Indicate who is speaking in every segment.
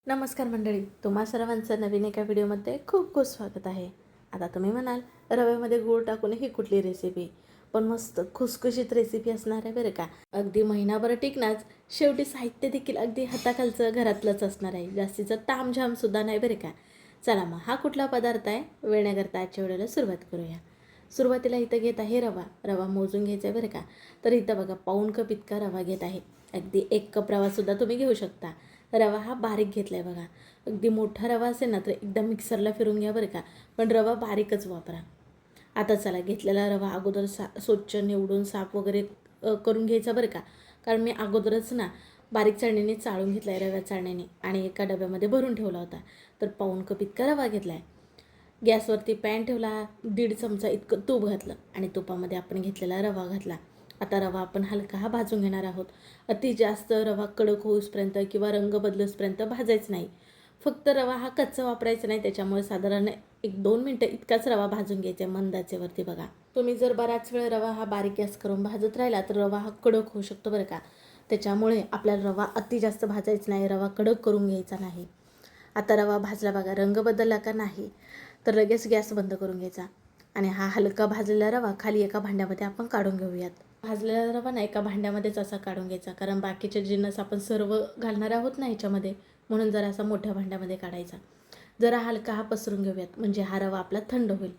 Speaker 1: नमस्कार मंडळी, तुम्हा सर्वांचं नवीन एका व्हिडिओमध्ये खूप खूप स्वागत आहे. आता तुम्ही म्हणाल रव्यामध्ये गूळ टाकून ही कुठली रेसिपी, पण मस्त खुसखुशीत रेसिपी असणार आहे बरं का. अगदी महिनाभर टिकणारच. शेवटी साहित्य देखील अगदी हाताखालचं घरातलंच असणार आहे. जास्तीचं तामझामसुद्धा नाही बरं का. चला मग हा कुठला पदार्थ आहे वेळ न करता आजच्या व्हिडिओला सुरुवात करूया. सुरुवातीला इथं घेत आहे रवा मोजून घ्यायचा आहे बरं का. तर इथं बघा पाऊण कप इतका रवा घेत आहे. अगदी 1 कप रवासुद्धा तुम्ही घेऊ शकता. रवा हा बारीक घेतला आहे बघा. अगदी मोठा रवा असेल ना तर एकदम मिक्सरला फिरून घ्या बरं का, पण रवा बारीकच वापरा. आता चला घेतलेला रवा अगोदर स्वच्छ निवडून साफ वगैरे करून घ्यायचा बरं का. कारण मी अगोदरच ना बारीक चाळणीने चाळून घेतला आहे रव्या चाळणीने आणि एका डब्यामध्ये भरून ठेवला होता. तर पाऊण कप इतका रवा घेतला आहे. गॅसवरती पॅन ठेवला, 1.5 चमचा इतकं तूप घातलं आणि तुपामध्ये आपण घेतलेला रवा घातला. आता रवा आपण हलका हा भाजून घेणार आहोत. अति जास्त रवा कडक होईपर्यंत किंवा रंग बदलूसपर्यंत भाजायचं नाही. फक्त रवा हा कच्चा वापरायचा नाही. त्याच्यामुळे साधारण 1-2 मिनटं इतकाच रवा भाजून घ्यायचा आहे मंद आचेवरती बघा. तुम्ही जर बराच वेळ रवा हा बारीक गॅस करून भाजत राहिला तर रवा हा कडक होऊ शकतो बरं का. त्याच्यामुळे आपल्याला रवा अति जास्त भाजायचा नाही, रवा कडक करून घ्यायचा नाही. आता रवा भाजला बघा, रंग बदलला का नाही तर लगेच गॅस बंद करून घ्यायचा आणि हा हलका भाजलेला रवा खाली एका भांड्यामध्ये आपण काढून घेऊयात. भाजलेला रवा ना एका भांड्यामध्येच असा काढून घ्यायचा, कारण बाकीचे जिन्नस आपण सर्व घालणार आहोत ना ह्याच्यामध्ये, म्हणून जरा असा मोठ्या भांड्यामध्ये काढायचा. जरा हलका हा पसरून घेऊयात म्हणजे हा रवा आपला थंड होईल.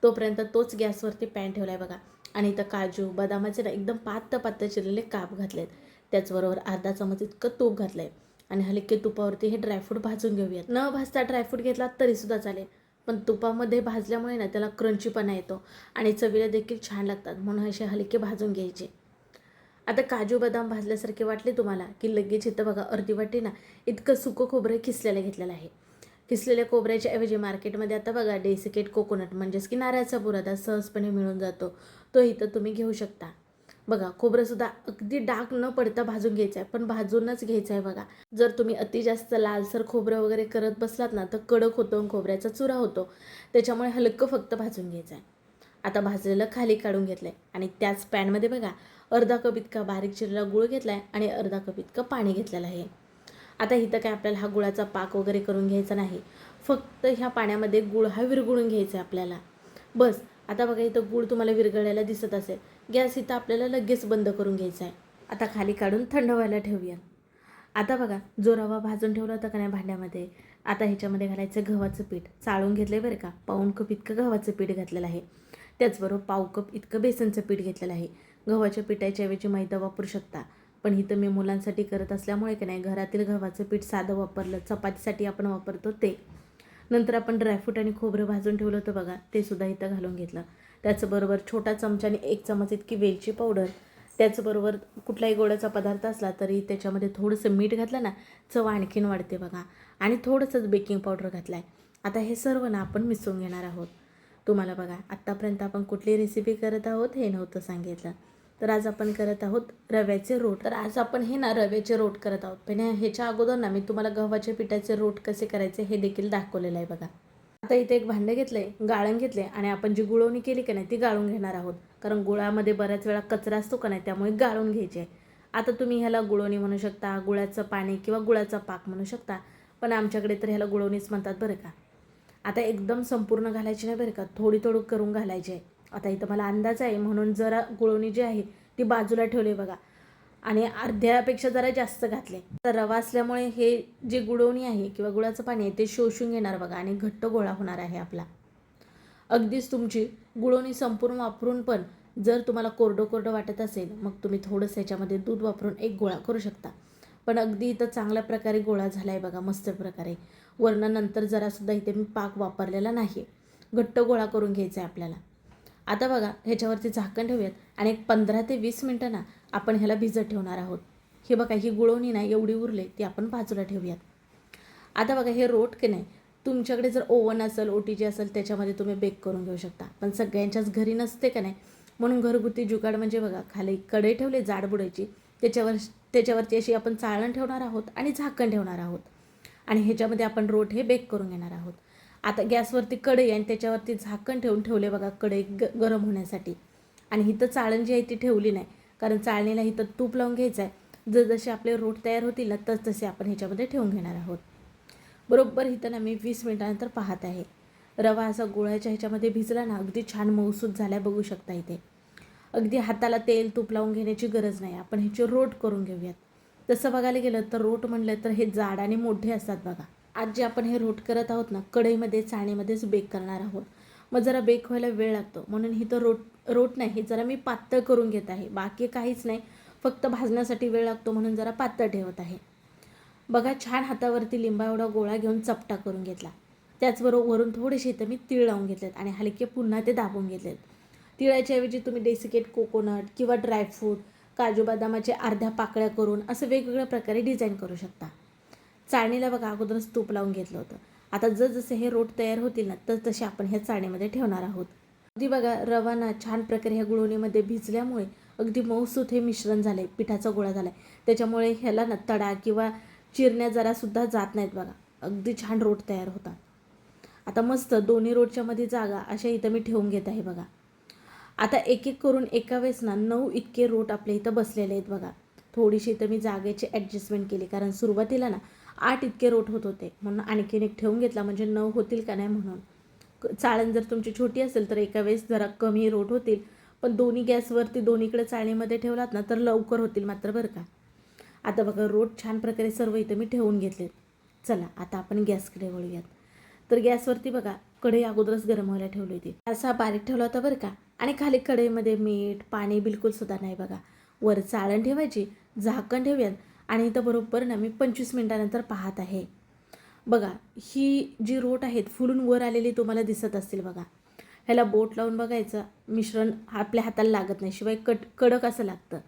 Speaker 1: तोपर्यंत तोच गॅसवरती पॅन ठेवला आहे बघा आणि इथं काजू बदामाचे ना एकदम पातळ चिरलेले काप घातलेत. त्याचबरोबर अर्धा चमच इतकं तूप घातलं आहे आणि हलके तुपावरती हे ड्रायफ्रूट भाजून घेऊयात. न भाजता ड्रायफ्रूट घेतला तरीसुद्धा चालेल, पण तुपामध्ये भाजल्यामुळे ना त्याला क्रंचीपणा येतो आणि चवीला देखील छान लागतात, म्हणून असे हलके भाजून घ्यायचे. आता काजू बदाम भाजल्यासारखे वाटले तुम्हाला की लगेच इथं बघा अर्धी वाटी ना इतकं सुकं खोबरं किसलेलं घेतलेलं आहे. किसलेल्या खोबऱ्याच्या ऐवजी मार्केटमध्ये आता बघा डेसिकेट कोकोनट म्हणजेच की नारळाचा बुरादा सहजपणे मिळून जातो, तो इथं तुम्ही घेऊ शकता. बघा खोबरंसुद्धा अगदी डाग न पडता भाजून घ्यायचं आहे, पण भाजूनच घ्यायचं आहे बघा. जर तुम्ही अति जास्त लालसर खोबरं वगैरे करत बसलात ना तर कडक होतो आणि खोबऱ्याचा चुरा होतो. त्याच्यामुळे हलकं फक्त भाजून घ्यायचं आहे. आता भाजलेलं खाली काढून घेतलं आहे आणि त्याच पॅनमध्ये बघा अर्धा कप इतका बारीक चिरलेला गूळ घेतला आहे आणि अर्धा कप इतकं पाणी घेतलेलं आहे. आता इथं काय आपल्याला हा गुळाचा पाक वगैरे करून घ्यायचा नाही, फक्त ह्या पाण्यामध्ये गूळ हा विरघळून घ्यायचा आहे आपल्याला बस. आता बघा इथं गूळ तुम्हाला विरघळलेला दिसत असेल. गॅस इथं आपल्याला लगेच बंद करून घ्यायचा आहे. आता खाली काढून थंड व्हायला ठेवूया. आता बघा जो रवा भाजून ठेवला होता का नाही भांड्यामध्ये, आता ह्याच्यामध्ये घालायचं गव्हाचं पीठ. चाळून घेतलं आहे बरं का. पाऊण कप इतकं गव्हाचं पीठ घातलेलं आहे. त्याचबरोबर पाव कप इतकं बेसनचं पीठ घेतलेलं आहे. गव्हाच्या पिठाच्या ऐवजी मैदा वापरू शकता, पण इथं मी मुलांसाठी करत असल्यामुळे की नाही घरातील गव्हाचं पीठ साधं वापरलं. चपातीसाठी आपण वापरतो ते. नंतर आपण ड्रायफ्रूट आणि खोबरं भाजून ठेवलं होतं बघा, ते सुद्धा इथं घालून घेतलं. त्याचबरोबर छोटा चमच्याने 1 चमच इतकी वेलची पावडर. त्याचबरोबर कुठलाही गोडाचा पदार्थ असला तरी त्याच्यामध्ये थोडंसं मीठ घातलं ना चव आणखीन वाढते बघा. आणि थोडंसंच बेकिंग पावडर घातलं आहे. आता हे सर्व ना आपण मिसळून घेणार आहोत. तुम्हाला बघा आत्तापर्यंत आपण कुठली रेसिपी करत आहोत हे नव्हतं सांगितलं, तर आज आपण करत आहोत रव्याचे रोट. तर आज आपण हे ना रव्याचे रोट करत आहोत, पण ह्याच्या अगोदर ना मी तुम्हाला गव्हाच्या पिठाचे रोट कसे करायचे हे देखील दाखवलेलं आहे बघा. आता इथे एक भांडं घेतलं आहे, गाळण घेतलं आहे आणि आपण जी गुळवणी केली का नाही ती गाळून घेणार आहोत. कारण गुळामध्ये बऱ्याच वेळा कचरा असतो का नाही, त्यामुळे गाळून घ्यायची आहे. आता तुम्ही ह्याला गुळवणी म्हणू शकता, गुळाचं पाणी किंवा गुळाचा पाक म्हणू शकता, पण आमच्याकडे तर ह्याला गुळवणीच म्हणतात बरं का. आता एकदम संपूर्ण घालायची नाही बरं का, थोडी थोडी करून घालायची आहे. आता इथं मला अंदाज आहे म्हणून जरा गुळवणी जी आहे ती बाजूला ठेवली बघा आणि अर्ध्यापेक्षा जरा जास्त घातले. तर रवा असल्यामुळे हे जे गुळवणी आहे किंवा गुळाचं पाणी आहे ते शोषून घेणार बघा आणि घट्ट गोळा होणार आहे आपला. अगदीच तुमची गुळवणी संपूर्ण वापरून पण जर तुम्हाला कोरडं वाटत असेल मग तुम्ही थोडंसं ह्याच्यामध्ये दूध वापरून एक गोळा करू शकता. पण अगदी इथं चांगल्या प्रकारे गोळा झाला आहे बघा, मस्त प्रकारे. वरनं नंतर जरासुद्धा इथे मी पाक वापरलेला नाही. घट्ट गोळा करून घ्यायचा आहे आपल्याला. आता बघा ह्याच्यावरती झाकण ठेवूयात आणि एक 15 ते 20 मिनटं ना आपण ह्याला भिजत ठेवणार आहोत. हे बघा ही गुळवणी ना एवढी उरले ती आपण बाजूला ठेवूयात. आता बघा हे रोट की नाही तुमच्याकडे जर ओव्हन असेल, OTG असेल त्याच्यामध्ये तुम्ही बेक करून घेऊ शकता, पण सगळ्यांच्याच घरी नसते का नाही, म्हणून घरगुती जुगाड म्हणजे बघा खाली कढई ठेवली जाडबुडाची, त्याच्यावरती अशी आपण चाळण ठेवणार आहोत आणि झाकण ठेवणार आहोत आणि ह्याच्यामध्ये आपण रोट हे बेक करून घेणार आहोत. आता गॅसवरती कढई आणि त्याच्यावरती झाकण ठेवले बघा कढई गरम होण्यासाठी. आणि इथं चाळण जी आहे ती ठेवली नाही, कारण चाळणीला इथं तूप लावून घ्यायचं आहे. जसे आपले रोट तयार होतील ना तसे आपण ह्याच्यामध्ये ठेवून घेणार आहोत. बरोबर इथं ना मी 20 मिनिटानंतर पाहत आहे. रवा असा गुळाच्या ह्याच्यामध्ये भिजला ना, अगदी छान मऊसूत झाला बघू शकता इथे. अगदी हाताला तेल तूप लावून घेण्याची गरज नाही. आपण ह्याचे रोट करून घेऊयात. तसं बघायला गेलं तर रोट म्हणलं तर हे जाड आणि मोठे असतात बघा. आज जे आपण हे रोट करत आहोत ना, कढईमध्ये चाळणीमध्येच बेक करणार आहोत. मग जरा बेक व्हायला वेळ लागतो, म्हणून ही तर रोट नाही, हे जरा मी पातळ करून घेत आहे. बाकी काहीच नाही, फक्त भाजण्यासाठी वेळ लागतो म्हणून जरा पातळ ठेवत आहे. बघा छान हातावरती लिंबा एवढा गोळा घेऊन चपटा करून घेतला. त्याचबरोबर वरून थोडेसे इथं मी तीळ लावून घेतलेत आणि हलके पुन्हा ते दाबून घेतलेत. तिळाच्या ऐवजी तुम्ही डेसिकेट कोकोनट किंवा ड्रायफ्रूट, काजू बदामाचे अर्ध्या पाकळ्या करून असं वेगवेगळ्या प्रकारे डिझाईन करू शकता. चाळणीला बघा अगोदरच तूप लावून घेतलं होतं. आता जसे हे रोट तयार होतील ना, तसे आपण ह्या चाळणीमध्ये ठेवणार आहोत. अगदी बघा रवा ना छान प्रकारे ह्या गुळवणीमध्ये भिजल्यामुळे अगदी मऊसूत हे मिश्रण झालं आहे, पिठाचा गोळा झाला आहे. त्याच्यामुळे ह्याला ना तडा किंवा चिरण्या जरासुद्धा जात नाहीत बघा. अगदी छान रोट तयार होतात. आता मस्त दोन्ही रोटच्या मध्ये जागा अशा इथं मी ठेवून घेत आहे बघा. आता एक एक करून एका वेळेस ना 9 इतके रोट आपल्या इथं बसलेले आहेत बघा. थोडीशी इथं मी जागेची ॲडजस्टमेंट केली, कारण सुरुवातीला ना 8 इतके रोट होत होते, म्हणून आणखीन एक ठेवून घेतला म्हणजे 9 होतील का नाही म्हणून. चाळण जर तुमची छोटी असेल तर एका वेळेस जरा कमी रोट होतील, पण दोन्ही गॅसवरती दोन्हीकडे चाळणीमध्ये ठेवलात ना तर लवकर होतील मात्र बरं का. आता बघा रोट छान प्रकारे सर्व इथं मी ठेवून घेतलेत. चला आता आपण गॅसकडे वळूयात. तर गॅसवरती बघा कढई अगोदरच गरम व्हायला ठेवली होती. असा बारीक ठेवला होता बरं का. आणि खाली कढईमध्ये मीठ पाणी बिलकुल सुद्धा नाही बघा. वर चाळण ठेवायची, झाकण ठेवूयात आणि इथं बरोबर ना मी 25 मिनिटानंतर पाहत आहे. बघा ही जी रोट आहेत फुलून वर आलेली तुम्हाला दिसत असतील बघा. ह्याला बोट लावून बघायचं, मिश्रण आपल्या हाताला लागत नाही, शिवाय कडक असं लागतं.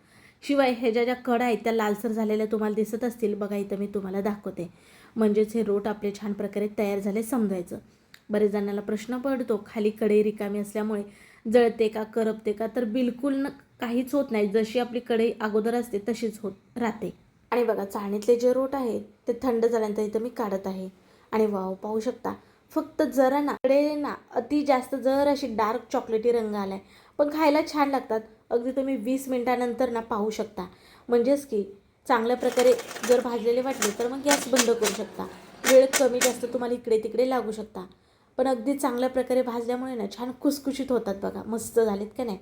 Speaker 1: शिवाय ह्याच्या ज्या कडा आहेत त्या लालसर झालेल्या तुम्हाला दिसत असतील बघा. इथं मी तुम्हाला दाखवते, म्हणजेच हे रोट आपले छान प्रकारे तयार झाले समजायचं. बरेच जणांना प्रश्न पडतो खाली कढई रिकामी असल्यामुळे जळते का करपते का, तर बिलकुल काहीच होत नाही. जशी आपली कढई अगोदर असते तशीच होत राहते. आणि बघा चाळणीतले जे रोट आहेत ते थंड झाल्यानंतर इथं मी काढत आहे. आणि वाव पाहू शकता, फक्त जरा ना कडे ना अति जास्त जर अशी डार्क चॉकलेटी रंग आलाय, पण खायला छान लागतात. अगदी तुम्ही 20 मिनिटानंतर ना पाहू शकता. म्हणजेच की चांगल्या प्रकारे जर भाजलेले वाटले तर मग गॅस बंद करू शकता. वेळ कमी जास्त तुम्हाला इकडे तिकडे लागू शकता, पण अगदी चांगल्या प्रकारे भाजल्यामुळे ना छान खुसखुशीत होतात बघा. मस्त झालेत का नाही.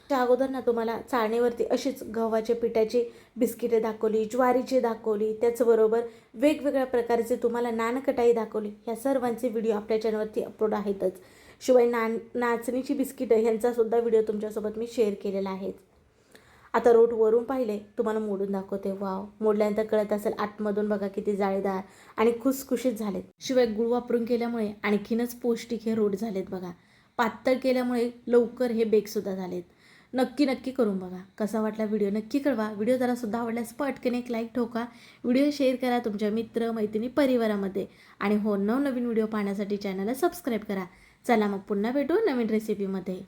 Speaker 1: त्या अगोदर ना तुम्हाला चाळणीवरती अशीच गव्हाच्या पिठाची बिस्किटे दाखवली, ज्वारीची दाखवली, त्याचबरोबर वेगवेगळ्या प्रकारचे तुम्हाला नानकटाई दाखवली. ह्या सर्वांचे व्हिडिओ आपल्या चॅनलवरती अपलोड आहेतच. शिवाय नाचणीची बिस्किटं ह्यांचासुद्धा व्हिडिओ तुमच्यासोबत मी शेअर केलेला आहे. आता रोट वरून पाहिले, तुम्हाला मोडून दाखवते. वाव, मोडल्यानंतर कळत असेल आतमधून बघा किती जाळीदार आणि खुसखुशीत झालेत. शिवाय गुळ वापरून केल्यामुळे आणखीनच पौष्टिक हे रोट झालेत बघा. पातळ केल्यामुळे लवकर हे बेकसुद्धा झालेत. नक्की करून बघा. कसा वाटला व्हिडिओ नक्की कळवा. व्हिडिओ जरासुद्धा आवडल्यास पटकन एक लाईक ठोका. व्हिडिओ शेअर करा तुमच्या मित्र मैत्रिणी परिवारामध्ये. आणि हो, नवनवीन व्हिडिओ पाहण्यासाठी चॅनलला सबस्क्राईब करा. चला मग पुन्हा भेटू नवीन रेसिपीमध्ये.